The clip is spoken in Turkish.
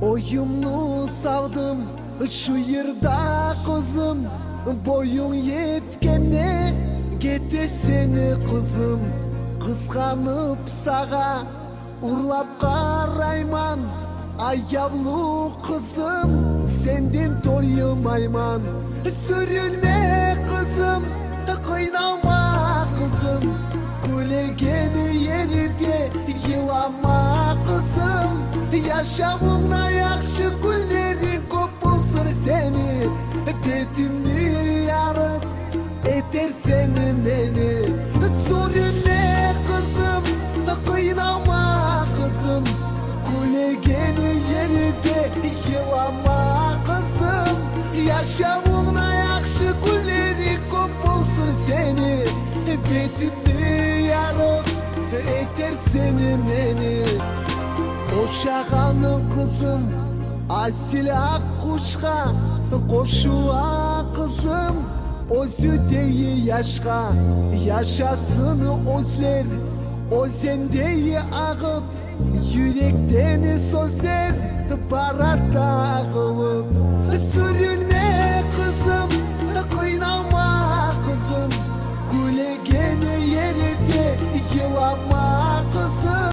Oyumnu savdım şu yırda kızım, boyun yetkene gete seni kızım. Kıskanıp sağa urlap karayman, ay yavru kızım senden doyumayman. Sürünme kızım, kıynama kızım, gülegeni yerinde yılama kızım. Yaşamına yakşı gülleri kopulsun seni, betimli yarıp eter seni beni. Sürünme kızım, kıynama kızım, gülegeni yerinde yılama kızım. Yaşamına yakşı gülleri kopulsun seni, betimli yarıp eter seni beni. Oşağanın kızım asila kuşka, koşuğa kızım özü deyi yaşka. Yaşasın özler o sendeyi ağıp, yürekten sözler para dağılıp. Sürün